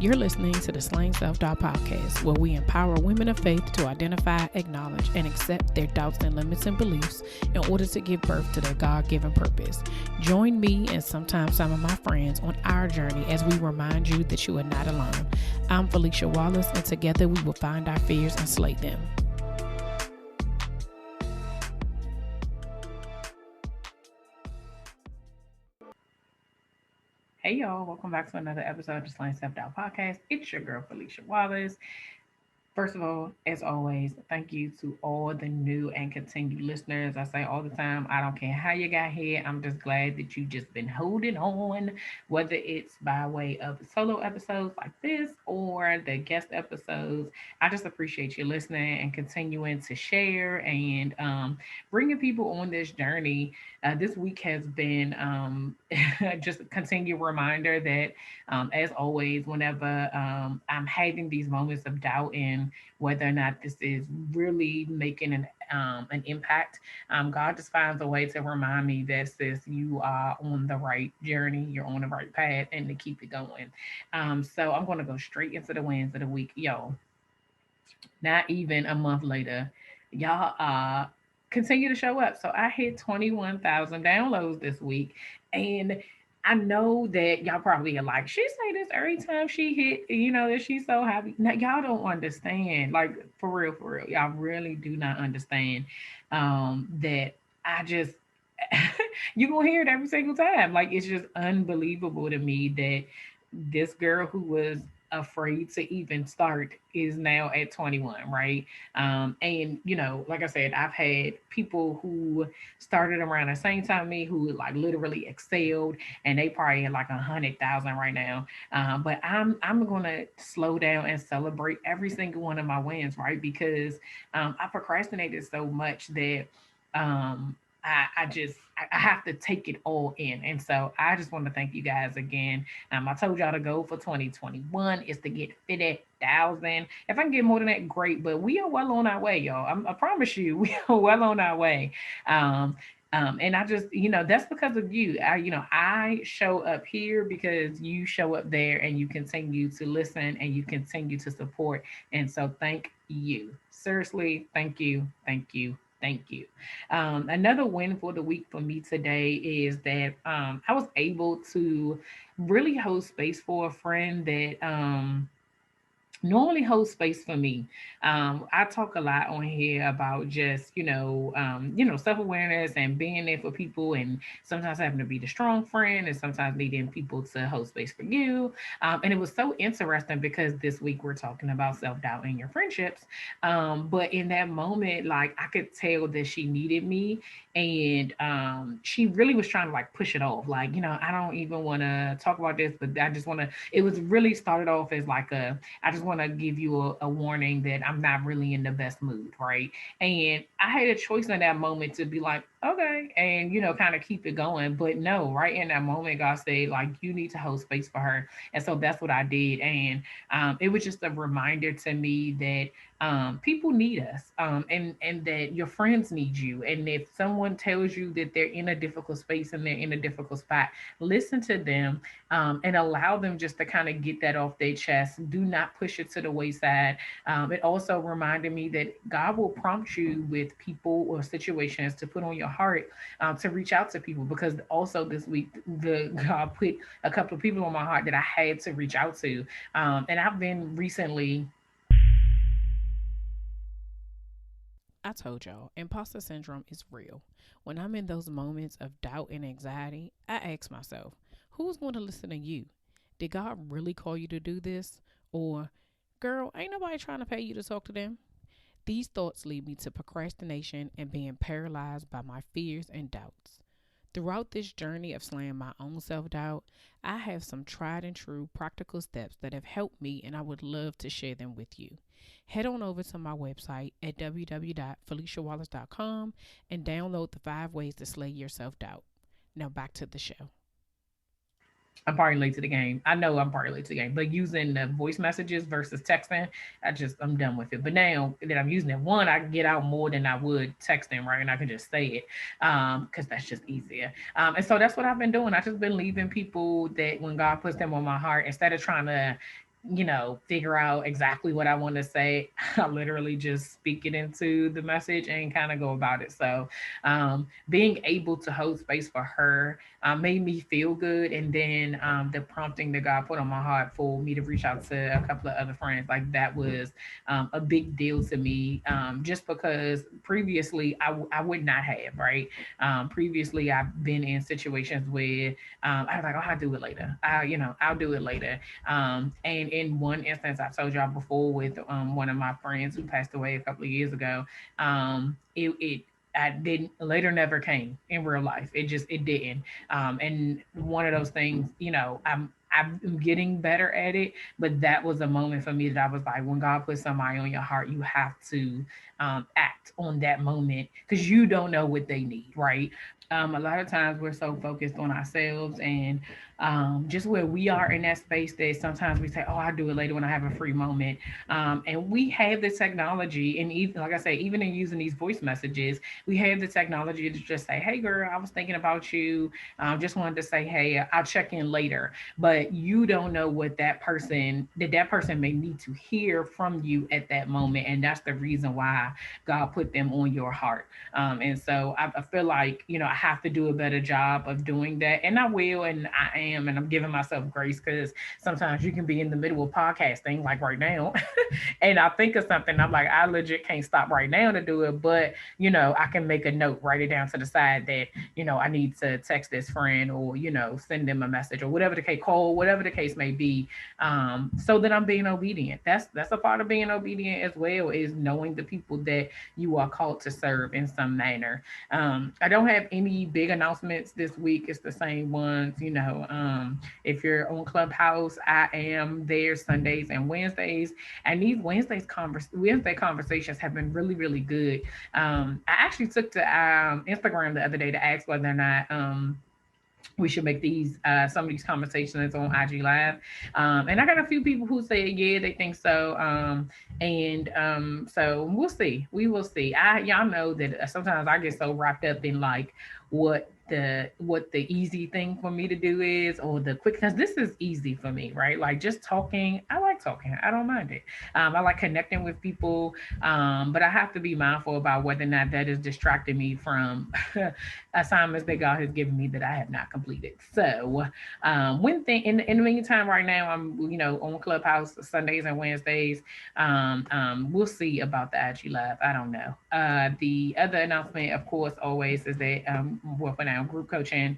You're listening to the Slaying Self-Doubt podcast, where we empower women of faith to identify, acknowledge, and accept their doubts and limits and beliefs in order to give birth to their God-given purpose. Join me and sometimes some of my friends on our journey as we remind you that you are not alone. I'm Felicia Wallace, and together we will find our fears and slay them. Hey y'all, welcome back to another episode of the Slaying Self-Doubt podcast. It's your girl Felicia Wallace. First of all, as always, thank you to all the new and continued listeners. I say all the time, I don't care how you got here. I'm just glad that you just been holding on, whether it's by way of solo episodes like this or the guest episodes. I just appreciate you listening and continuing to share and bringing people on this journey. This week has been just a continued reminder that, as always, whenever I'm having these moments of doubt in whether or not this is really making an impact, God just finds a way to remind me that, sis, you are on the right journey, you're on the right path, and to keep it going. So I'm going to go straight into the wins of the week. Yo, not even a month later, y'all continue to show up. So I hit 21,000 downloads this week. And I know that y'all probably are like, she say this every time she hit, that she's so happy. Now, y'all don't understand. Like, for real, for real. Y'all really do not understand that I just, you're going to hear it every single time. Like, it's just unbelievable to me that this girl who was afraid to even start is now at 21, right? And like I said, I've had people who started around the same time me who like literally excelled, and they probably at like 100,000 right now. But I'm gonna slow down and celebrate every single one of my wins, right? Because I procrastinated so much that I have to take it all in. And so I just want to thank you guys again. I told y'all to go for 2021 is to get 50,000. If I can get more than that, great. But we are well on our way, y'all. I promise you, we are well on our way. And I just, that's because of you. I show up here because you show up there and you continue to listen and you continue to support. And so thank you. Seriously, thank you, thank you, thank you. Another win for the week for me today is that I was able to really hold space for a friend that normally holds space for me. I talk a lot on here about just, self-awareness and being there for people, and sometimes having to be the strong friend and sometimes needing people to hold space for you. And it was so interesting because this week we're talking about self-doubt in your friendships. But in that moment, like I could tell that she needed me, and she really was trying to like push it off. Like, I don't even want to talk about this, but I just want to, it was really started off as like I just want to give you a warning that I'm not really in the best mood, right? And I had a choice in that moment to be like, okay, and kind of keep it going. But no, right in that moment, God said, like, you need to hold space for her. And so that's what I did. And it was just a reminder to me that people need us, and that your friends need you. And if someone tells you that they're in a difficult space and they're in a difficult spot, listen to them, and allow them just to kind of get that off their chest. Do not push it to the wayside. It also reminded me that God will prompt you with people or situations to put on your heart, to reach out to people. Because also this week, the God put a couple of people on my heart that I had to reach out to, and I've been recently. I told y'all, imposter syndrome is real. When I'm in those moments of doubt and anxiety, I ask myself, who's going to listen to you? Did God really call you to do this? Or, girl, ain't nobody trying to pay you to talk to them? These thoughts lead me to procrastination and being paralyzed by my fears and doubts. Throughout this journey of slaying my own self doubt, I have some tried and true practical steps that have helped me, and I would love to share them with you. Head on over to my website at www.feliciawallace.com and download the 5 ways to slay your self doubt. Now back to the show. I'm probably late to the game. I know I'm probably late to the game, but using the voice messages versus texting, I'm done with it. But now that I'm using it, one, I can get out more than I would texting, right? And I can just say it, because that's just easier. And so that's what I've been doing. I just been leaving people that when God puts them on my heart, instead of trying to figure out exactly what I want to say. I literally just speak it into the message and kind of go about it. So, being able to hold space for her made me feel good. And then the prompting that God put on my heart for me to reach out to a couple of other friends, like that was a big deal to me, just because previously I would not have, right? Previously, I've been in situations where I was like, oh, I'll do it later. I'll do it later. And in one instance, I told y'all before with one of my friends who passed away a couple of years ago, it I didn't later never came in real life. It didn't. And one of those things, I'm getting better at it, but that was a moment for me that I was like, when God puts somebody on your heart, you have to act on that moment because you don't know what they need, right? A lot of times we're so focused on ourselves and just where we are in that space that sometimes we say, "Oh, I'll do it later when I have a free moment." And we have the technology, and even like I say, even in using these voice messages, we have the technology to just say, "Hey, girl, I was thinking about you. Just wanted to say, hey, I'll check in later." But you don't know what that person may need to hear from you at that moment, and that's the reason why God put them on your heart. And so I feel like, I have to do a better job of doing that. And I will, and I am, and I'm giving myself grace because sometimes you can be in the middle of podcasting, like right now, and I think of something. I'm like, I legit can't stop right now to do it. But, I can make a note, write it down to the side that, I need to text this friend or, send them a message or whatever the case, call, whatever the case may be, so that I'm being obedient. That's a part of being obedient as well, is knowing the people that you are called to serve in some manner. I don't have any big announcements this week. It's the same ones, if you're on Clubhouse, I am there Sundays and Wednesdays. And these Wednesday conversations have been really, really good. I actually took to Instagram the other day to ask whether or not we should make these some of these conversations on IG Live. And I got a few people who say yeah, they think so. And so we'll see. We will see. Y'all know that sometimes I get so wrapped up in like what the easy thing for me to do is, or the quick, because this is easy for me, right? Like just talking. I like talking. I don't mind it. I like connecting with people. But I have to be mindful about whether or not that is distracting me from assignments that God has given me that I have not completed. So, when thing in the meantime, right now I'm on Clubhouse Sundays and Wednesdays. We'll see about the IG Live. I don't know. The other announcement, of course, always is that well, for now, group coaching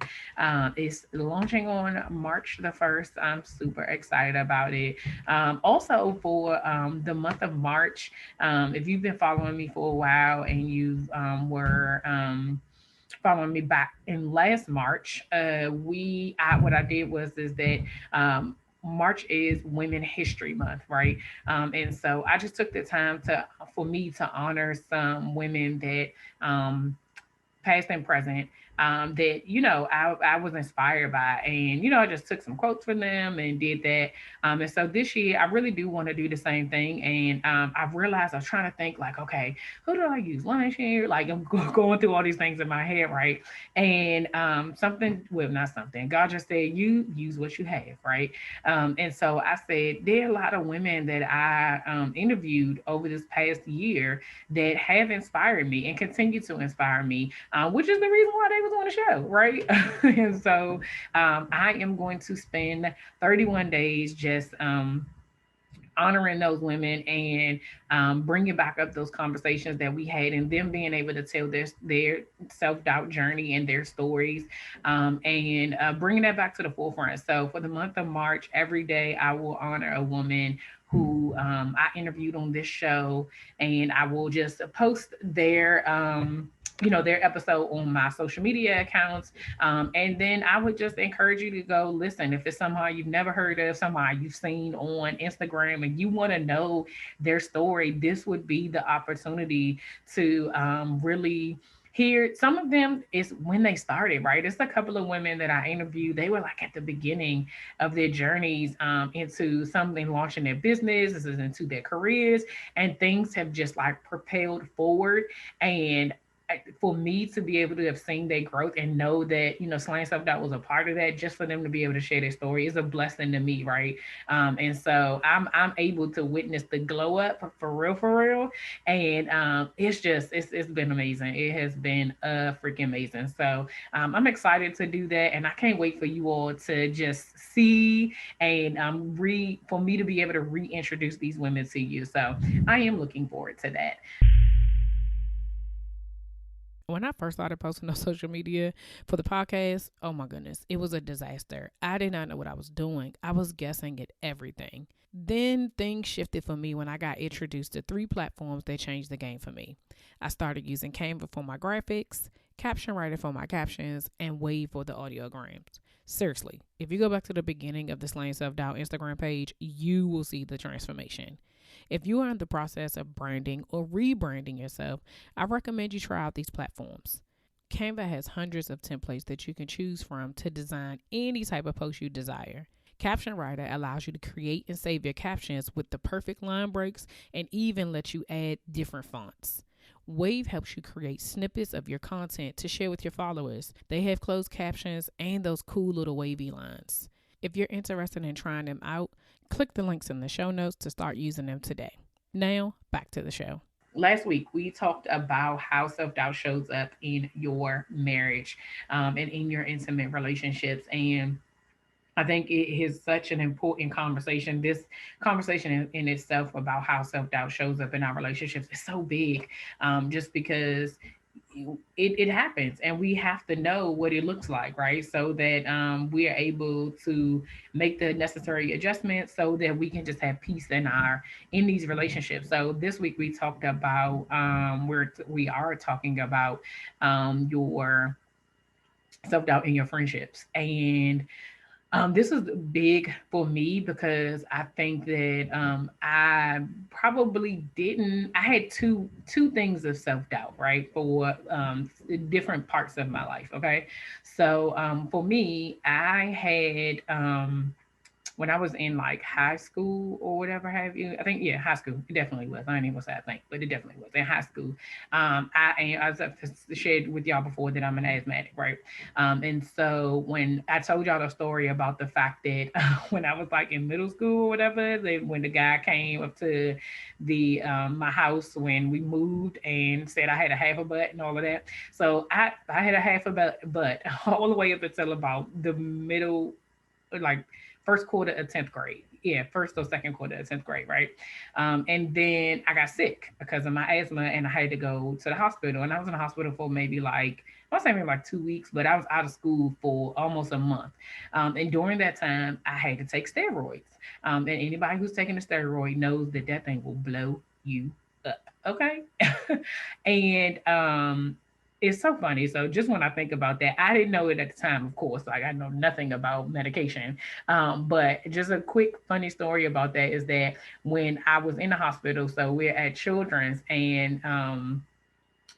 is launching on March the 1st. I'm super excited about it. Also, for the month of March, if you've been following me for a while and you were following me back in last March, what I did was is that March is Women History Month, right? And so I just took the time for me to honor some women that past and present, that I was inspired by, and I just took some quotes from them and did that. And so this year I really do want to do the same thing, and I've realized I was trying to think like, okay, who do I use last year? Like I'm going through all these things in my head, right? And something, well, not something. God just said, you use what you have, right? And so I said there are a lot of women that I interviewed over this past year that have inspired me and continue to inspire me, which is the reason why they was on the show, right? And so I am going to spend 31 days just honoring those women and bringing back up those conversations that we had, and them being able to tell their self doubt journey and their stories, and bringing that back to the forefront. So for the month of March, every day I will honor a woman who I interviewed on this show, and I will just post their episode on my social media accounts. And then I would just encourage you to go listen. If it's somehow you've never heard of, somehow you've seen on Instagram, and you want to know their story, this would be the opportunity to really hear. Some of them is when they started, right? It's a couple of women that I interviewed. They were like at the beginning of their journeys into something, launching their businesses, into their careers, and things have just like propelled forward. And for me to be able to have seen their growth and know that, Slaying Self Doubt was a part of that, just for them to be able to share their story is a blessing to me, right? And so I'm able to witness the glow up for real. And it's been amazing. It has been freaking amazing. So I'm excited to do that, and I can't wait for you all to just see and for me to be able to reintroduce these women to you. So I am looking forward to that. When I first started posting on social media for the podcast, oh my goodness, it was a disaster. I did not know what I was doing. I was guessing at everything. Then things shifted for me when I got introduced to three platforms that changed the game for me. I started using Canva for my graphics, Caption Writer for my captions, and Wave for the audiograms. Seriously, if you go back to the beginning of the Slaying Self Doubt Instagram page, you will see the transformation. If you are in the process of branding or rebranding yourself, I recommend you try out these platforms. Canva has hundreds of templates that you can choose from to design any type of post you desire. Caption Writer allows you to create and save your captions with the perfect line breaks and even lets you add different fonts. Wave helps you create snippets of your content to share with your followers. They have closed captions and those cool little wavy lines. If you're interested in trying them out, click the links in the show notes to start using them today. Now, back to the show. Last week we talked about how self-doubt shows up in your marriage, and in your intimate relationships. And I think it is such an important conversation. This conversation in itself about how self doubt shows up in our relationships is so big, just because it happens, and we have to know what it looks like, right? So that we are able to make the necessary adjustments so that we can just have peace in these relationships. So this week we talked about we are talking about your self doubt in your friendships. And this was big for me because I think that I probably didn't. I had two things of self doubt, right, for different parts of my life. Okay, so for me, I had when I was in like high school or whatever have you. I think, yeah, high school. It definitely was. I ain't even gonna say I think, but it definitely was in high school. I was shared with y'all before that I'm an asthmatic, right? And so when I told y'all the story about the fact that when I was like in middle school or whatever, when the guy came up to the my house when we moved and said I had a half a butt and all of that. So I had a half a butt all the way up until about the middle, like first quarter of 10th grade. Yeah, first or second quarter of 10th grade, right? And then I got sick because of my asthma and I had to go to the hospital. And I was in the hospital for maybe like, I was saying maybe like 2 weeks, but I was out of school for almost a month. And during that time, I had to take steroids. And anybody who's taking a steroid knows that that thing will blow you up. Okay. And it's so funny. So just when I think about that, I didn't know it at the time, of course. Like I know nothing about medication. But just a quick funny story about that is that when I was in the hospital, so we're at Children's, and I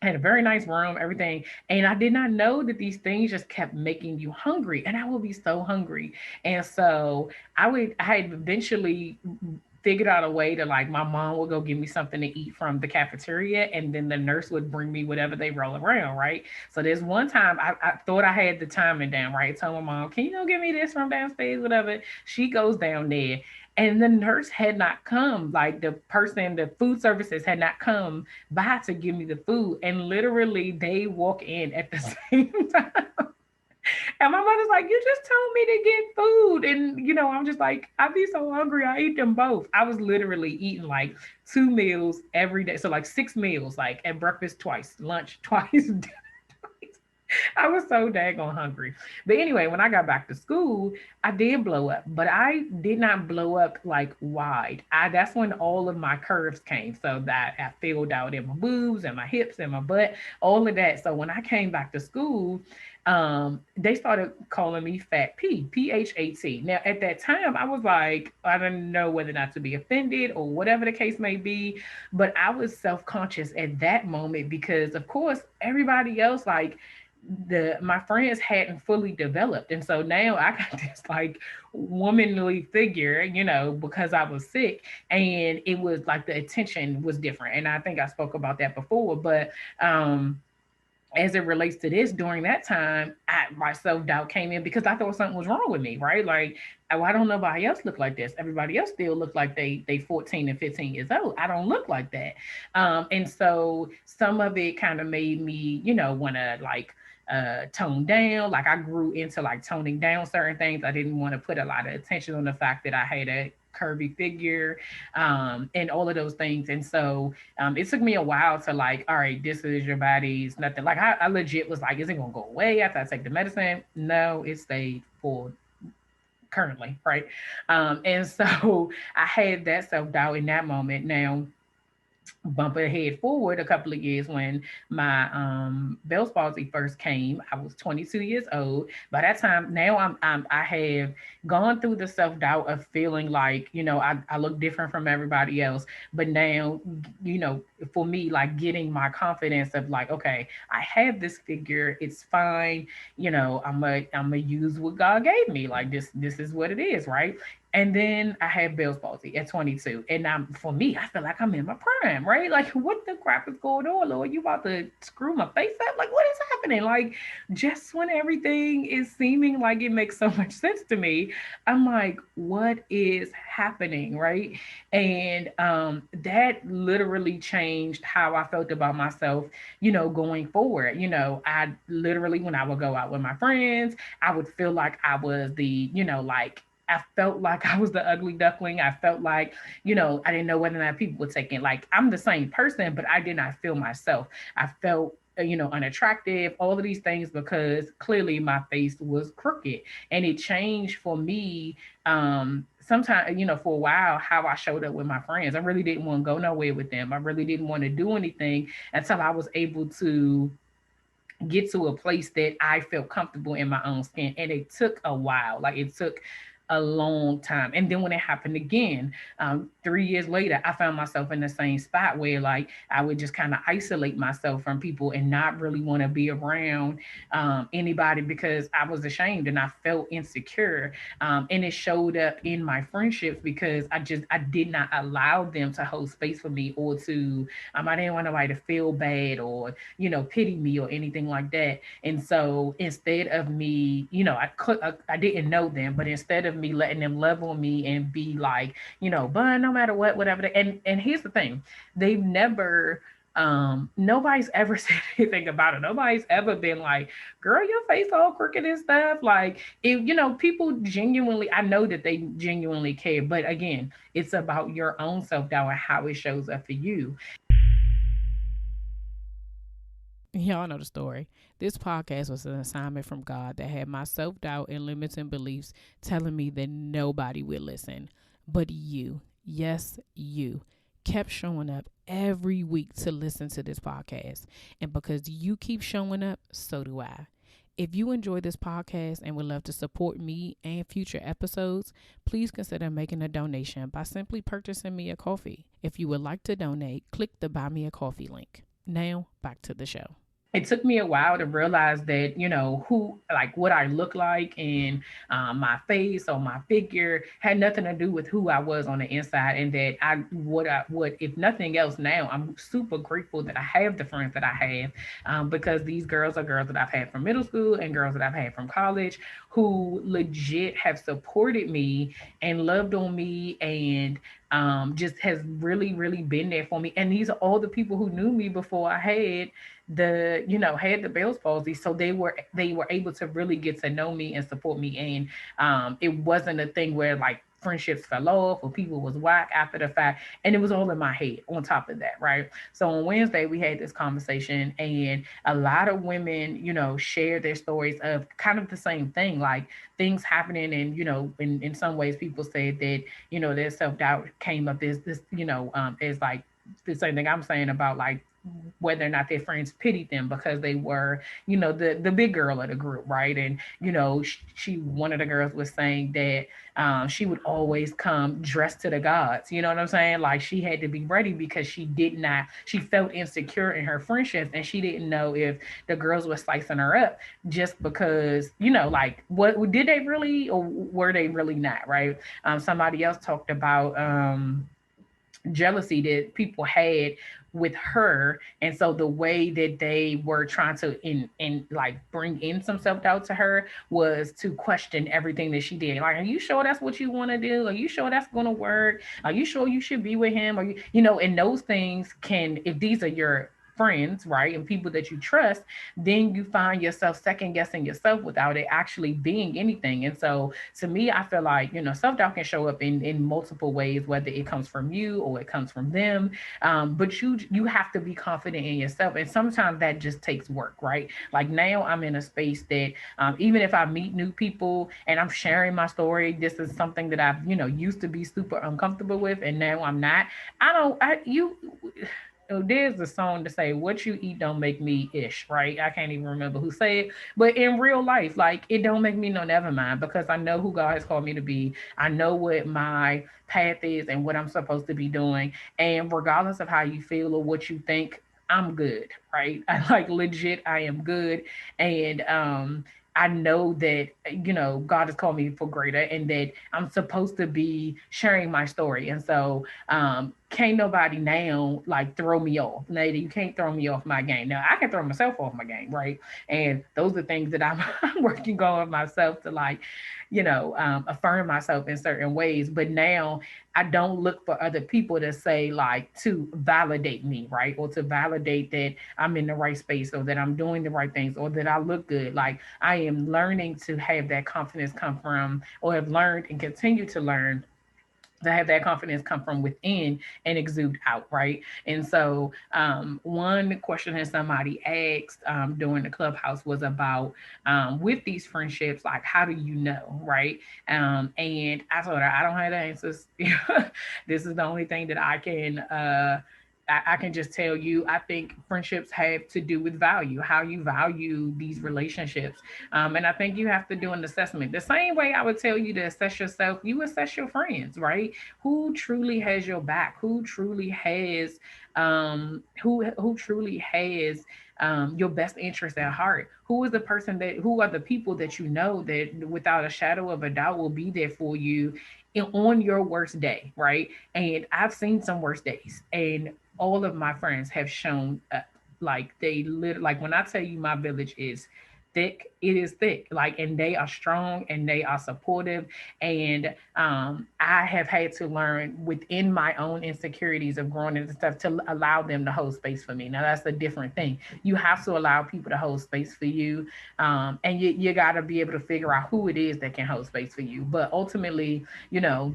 had a very nice room, everything. And I did not know that these things just kept making you hungry. And I would be so hungry. And so I had eventually figured out a way to, like, my mom would go give me something to eat from the cafeteria, and then the nurse would bring me whatever they roll around, right? So there's one time I thought I had the timing down, right? Told my mom, can you go give me this from downstairs, whatever? She goes down there, and the nurse had not come, like the food services had not come by to give me the food, and literally they walk in at the same time. And my mother's like, you just told me to get food. And, I'm just like, I be so hungry. I eat them both. I was literally eating like 2 meals every day. So, like 6 meals, like at breakfast twice, lunch twice, dinner twice. I was so daggone hungry. But anyway, when I got back to school, I did blow up, but I did not blow up like wide. That's when all of my curves came. So that I filled out in my boobs and my hips and my butt, all of that. So when I came back to school, they started calling me Fat P, PHAT. Now, at that time, I was like, I didn't know whether or not to be offended or whatever the case may be, but I was self conscious at that moment because, of course, everybody else, like, my friends hadn't fully developed, and so now I got this like womanly figure, because I was sick, and it was like the attention was different, and I think I spoke about that before, but as it relates to this, during that time, my self doubt came in because I thought something was wrong with me, right? Like, oh, why don't nobody else look like this? Everybody else still look like they 14 and 15 years old. I don't look like that. And so some of it kind of made me, want to like tone down. Like I grew into like toning down certain things. I didn't want to put a lot of attention on the fact that I had a curvy figure, and all of those things. And so it took me a while to like, all right, this is your body's nothing. Like I legit was like, is it gonna go away after I take the medicine? No, it stayed for currently, right? And so I had that self doubt in that moment. Now bump ahead forward a couple of years when my Bell's palsy first came. I was 22 years old. By that time, now I have gone through the self doubt of feeling like I look different from everybody else. But now, you know, for me, like getting my confidence of like, okay, I have this figure, it's fine. I'm a use what God gave me. Like this is what it is, right? And then I had Bell's palsy at 22. And for me, I feel like I'm in my prime, right? Like, what the crap is going on, Lord? You about to screw my face up? Like, what is happening? Like, just when everything is seeming like it makes so much sense to me, I'm like, what is happening, right? And that literally changed how I felt about myself, going forward. I literally, when I would go out with my friends, I would feel like I was the, like, I felt like I was the ugly duckling. I felt like, I didn't know whether or not people would take it. Like I'm the same person, but I did not feel myself. I felt, unattractive, all of these things because clearly my face was crooked. And it changed for me. Sometimes, for a while, how I showed up with my friends. I really didn't want to go nowhere with them. I really didn't want to do anything until I was able to get to a place that I felt comfortable in my own skin. And it took a while. Like it took a long time. And then when it happened again, 3 years later, I found myself in the same spot where like I would just kind of isolate myself from people and not really want to be around anybody because I was ashamed and I felt insecure. And it showed up in my friendships because I did not allow them to hold space for me or to I didn't want nobody to feel bad or pity me or anything like that. And so instead of me, I didn't know them, but instead of me letting them love on me and be like, but no matter what, whatever. And here's the thing, they've never. Nobody's ever said anything about it. Nobody's ever been like, girl, your face all crooked and stuff. Like, if people genuinely, I know that they genuinely care. But again, it's about your own self doubt and how it shows up for you. Y'all know the story. This podcast was an assignment from God that had my self doubt and limiting beliefs telling me that nobody would listen. But you, yes, you, kept showing up every week to listen to this podcast. And because you keep showing up, so do I. If you enjoy this podcast and would love to support me and future episodes, please consider making a donation by simply purchasing me a coffee. If you would like to donate, click the Buy Me a Coffee link. Now, back to the show. It took me a while to realize that who like what I look like and my face or my figure had nothing to do with who I was on the inside, and that I would, if nothing else, now I'm super grateful that I have the friends that I have, because these girls are girls that I've had from middle school and girls that I've had from college who legit have supported me and loved on me and just has really, really been there for me. And these are all the people who knew me before I had the Bell's palsy, so they were able to really get to know me and support me. And it wasn't a thing where like friendships fell off or people was whack after the fact, and it was all in my head on top of that, right? So on Wednesday we had this conversation, and a lot of women shared their stories of kind of the same thing, like things happening. And in some ways people said that their self-doubt came up as as like the same thing I'm saying about like whether or not their friends pitied them because they were, the big girl of the group, right? And she one of the girls was saying that she would always come dressed to the gods. You know what I'm saying? Like she had to be ready because she felt insecure in her friendships, and she didn't know if the girls were slicing her up just because, like what did they really or were they really not, right? Somebody else talked about jealousy that people had with her. And so the way that they were trying to in like bring in some self-doubt to her was to question everything that she did. Like, are you sure that's what you want to do? Are you sure that's going to work? Are you sure you should be with him? Are you, and those things can, if these are your friends, right, and people that you trust, then you find yourself second guessing yourself without it actually being anything. And so to me, I feel like, self-doubt can show up in multiple ways, whether it comes from you or it comes from them. But you have to be confident in yourself, and sometimes that just takes work, right? Like now I'm in a space that, even if I meet new people and I'm sharing my story, this is something that I've, used to be super uncomfortable with, and now I'm not. I don't I you There's a song to say what you eat don't make me ish, right? I can't even remember who said it. But in real life, like, it don't make me no never mind, because I know who God has called me to be. I know what my path is and what I'm supposed to be doing. And regardless of how you feel or what you think, I'm good, right? I like, legit, I am good. And I know that, God has called me for greater, and that I'm supposed to be sharing my story. And so, can't nobody now like throw me off. Lady, you can't throw me off my game. Now I can throw myself off my game, right? And those are things that I'm, I'm working on myself to, like, affirm myself in certain ways. But now I don't look for other people to say, like, to validate me, right? Or to validate that I'm in the right space, or that I'm doing the right things, or that I look good. Like, I am learning to have that confidence come from, or have learned and continue to learn, to have that confidence come from within and exude out, right? And so, one question that somebody asked, during the Clubhouse, was about, with these friendships, like, how do you know, right? And I told her I don't have the answers. This is the only thing that I can. I can just tell you, I think friendships have to do with value, how you value these relationships. And I think you have to do an assessment. The same way I would tell you to assess yourself, you assess your friends, right? Who truly has your back? Who truly has, who truly has, your best interest at heart? Who are the people that you know that without a shadow of a doubt will be there for you on your worst day, right? And I've seen some worst days, and all of my friends have shown up. Like, like, when I tell you my village is thick, it is thick. Like, and they are strong and they are supportive. And I have had to learn within my own insecurities of growing and stuff to allow them to hold space for me. Now that's a different thing. You have to allow people to hold space for you, and you got to be able to figure out who it is that can hold space for you. But ultimately, you know,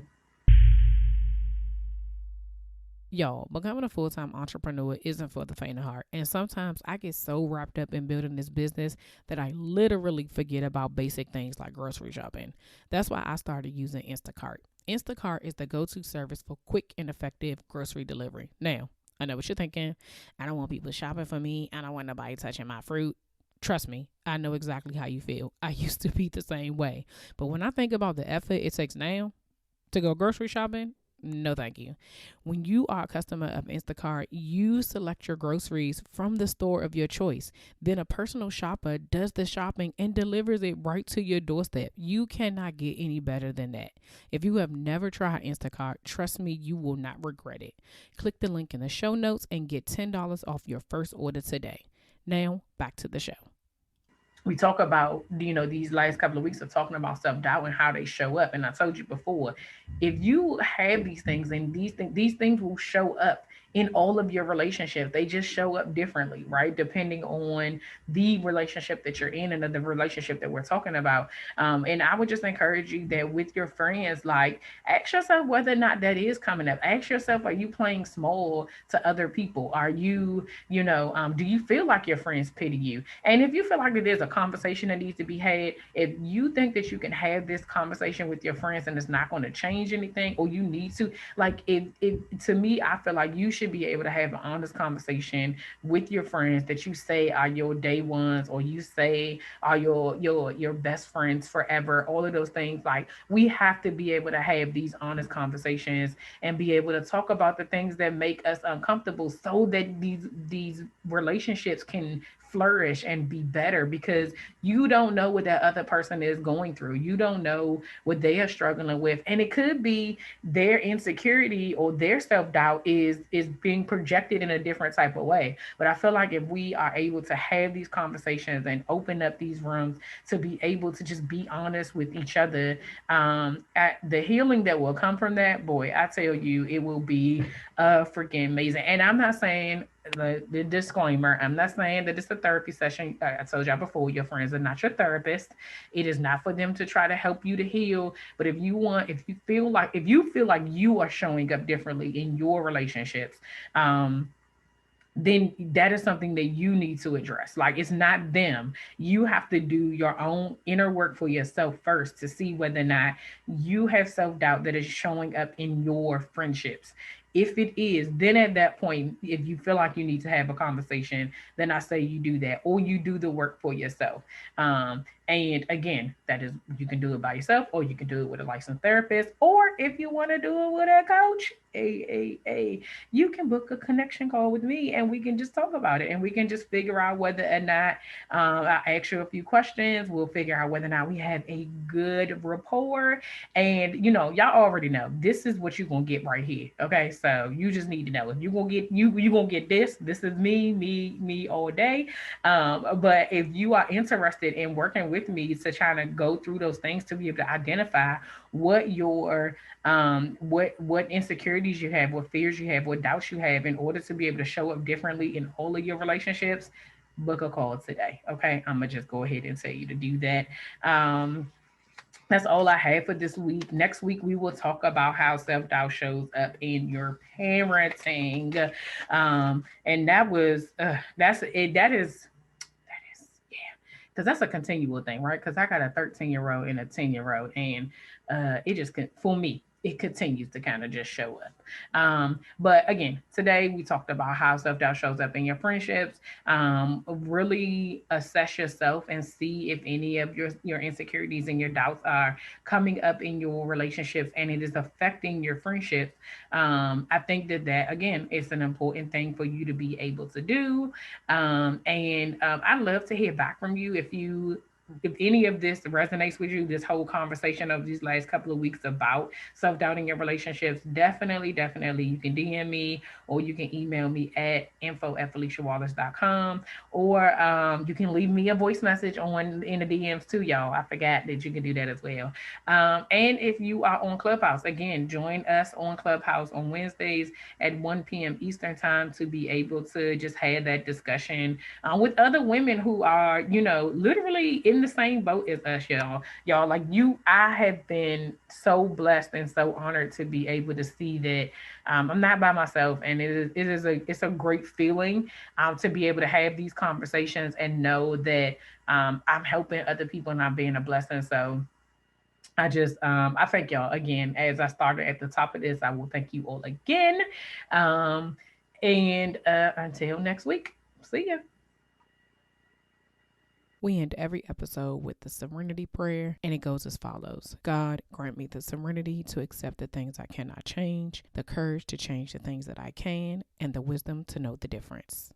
Y'all, becoming a full time entrepreneur isn't for the faint of heart. And sometimes I get so wrapped up in building this business that I literally forget about basic things like grocery shopping. That's why I started using Instacart. Instacart is the go to service for quick and effective grocery delivery. Now, I know what you're thinking. I don't want people shopping for me. I don't want nobody touching my fruit. Trust me, I know exactly how you feel. I used to be the same way. But when I think about the effort it takes now to go grocery shopping, no, thank you. When you are a customer of Instacart, you select your groceries from the store of your choice. Then a personal shopper does the shopping and delivers it right to your doorstep. You cannot get any better than that. If you have never tried Instacart, trust me, you will not regret it. Click the link in the show notes and get $10 off your first order today. Now, back to the show. we talk about, these last couple of weeks of talking about self-doubt and how they show up. And I told you before, if you have these things, and these things will show up in all of your relationships. They just show up differently, right, depending on the relationship that you're in and the relationship that we're talking about. And I would just encourage you that with your friends, like, ask yourself whether or not that is coming up. Ask yourself, are you playing small to other people? Are you, do you feel like your friends pity you? And if you feel like that there's a conversation that needs to be had, if you think that you can have this conversation with your friends and it's not going to change anything, or you need to, like, to me, I feel like you should be able to have an honest conversation with your friends that you say are your day ones, or you say are your best friends forever. All of those things, like, we have to be able to have these honest conversations and be able to talk about the things that make us uncomfortable, so that these relationships can flourish and be better, because you don't know what that other person is going through. You don't know what they are struggling with. And it could be their insecurity or their self-doubt is being projected in a different type of way. But I feel like if we are able to have these conversations and open up these rooms to be able to just be honest with each other, at the healing that will come from that, boy, I tell you, it will be freaking amazing. And I'm not saying the disclaimer, I'm not saying that it's a therapy session. I told y'all before, your friends are not your therapist. It is not for them to try to help you to heal. But if you feel like you are showing up differently in your relationships, then that is something that you need to address. Like, it's not them. You have to do your own inner work for yourself first to see whether or not you have self doubt that is showing up in your friendships. If it is, then at that point, if you feel like you need to have a conversation, then I say you do that, or you do the work for yourself. And again, that is, you can do it by yourself, or you can do it with a licensed therapist, or if you want to do it with a coach, you can book a connection call with me, and we can just talk about it, and we can just figure out whether or not I ask you a few questions. We'll figure out whether or not we have a good rapport. And y'all already know this is what you're gonna get right here. Okay, so you just need to know if you're gonna get you gonna get this. This is me all day. But if you are interested in working with me to try to go through those things to be able to identify what your what insecurities you have, what fears you have, what doubts you have, in order to be able to show up differently in all of your relationships, book a call today. Okay, I'm gonna just go ahead and tell you to do that. That's all I have for this week. Next week we will talk about how self-doubt shows up in your parenting. And that is yeah, because that's a continual thing, right? Because I got a 13-year-old and a 10-year-old, and it just for me, it continues to kind of just show up. But again, today we talked about how self doubt shows up in your friendships. Really assess yourself and see if any of your insecurities and your doubts are coming up in your relationships and it is affecting your friendships. I think that again is an important thing for you to be able to do. And I'd love to hear back from you if any of this resonates with you, this whole conversation of these last couple of weeks about self-doubt in your relationships. Definitely you can DM me, or you can email me at info@FeliciaWallace.com, or you can leave me a voice message in the DMs too, y'all. I forgot that you can do that as well. And if you are on Clubhouse, again, join us on Clubhouse on Wednesdays at 1 p.m. Eastern time to be able to just have that discussion with other women who are, literally in the same boat as us, y'all. Like I have been so blessed and so honored to be able to see that I'm not by myself, and it's a great feeling to be able to have these conversations and know that I'm helping other people and I'm being a blessing. So I thank y'all again. As I started at the top of this, I will thank you all again. And until next week, see ya. We end every episode with the serenity prayer, and it goes as follows. God, grant me the serenity to accept the things I cannot change, the courage to change the things that I can, and the wisdom to know the difference.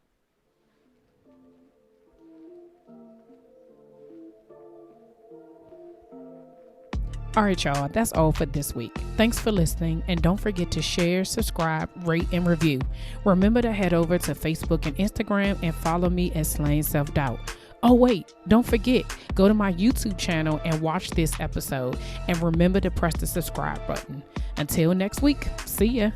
All right, y'all, that's all for this week. Thanks for listening, and don't forget to share, subscribe, rate, and review. Remember to head over to Facebook and Instagram and follow me at Slaying Self-Doubt. Oh, wait, don't forget, go to my YouTube channel and watch this episode, and remember to press the subscribe button. Until next week, see ya.